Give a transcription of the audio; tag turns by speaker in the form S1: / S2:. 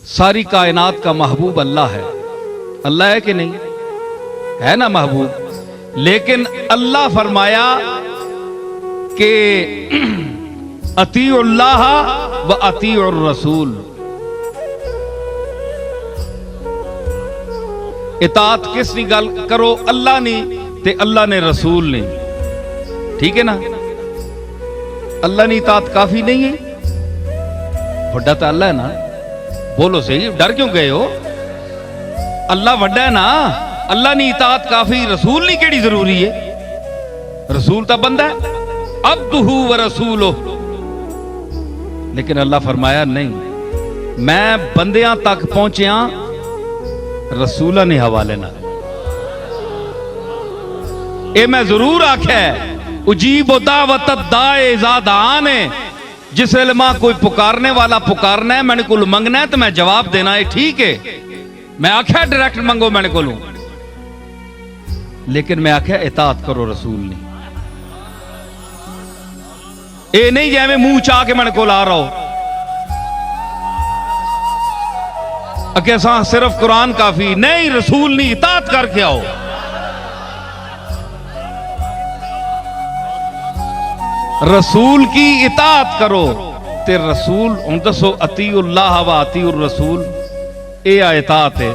S1: ساری کائنات کا محبوب اللہ ہے. اللہ ہے کہ نہیں ہے نا محبوب. لیکن اللہ فرمایا کہ اطیعوا اللہ و اطیعوا الرسول. اطاعت کس نے گل کرو؟ اللہ نے تے اللہ نے رسول نے. ٹھیک ہے نا. اللہ نے اطاعت کافی نہیں ہے؟ بڑا تو اللہ ہے نا. بولو صحیح، ڈر کیوں گئے ہو؟ اللہ بڑا ہے نا. اللہ نے اطاعت کافی، رسول نہیں کیڑی ضروری ہے؟ رسول تو بندہ ہے، عبدہ و رسولہ. لیکن اللہ فرمایا نہیں، میں بندیاں تک پہنچیا رسولہ نے حوالے نہ. اے میں ضرور آکھیا ہے اجیب دعوت الداعی اذا دعان. جس علماء کوئی پکارنے والا پکارنا ہے، میں نے کول منگنا ہے تو میں جواب دینا ہے. ٹھیک ہے، میں آکھیا ڈائریکٹ منگو میں نے کولوں، لیکن میں آکھیا اطاعت کرو رسول نے. اے نہیں جے میں منہ چاہ کے میں نے کول آ رہا ہو کہ صرف قرآن کافی نہیں، رسول نہیں، اطاعت کر کے آؤ. رسول کی اطاعت کرو تے رسول ہن دسو اطیعوا اللہ و اطیعوا الرسول. اے اطاعت ہے.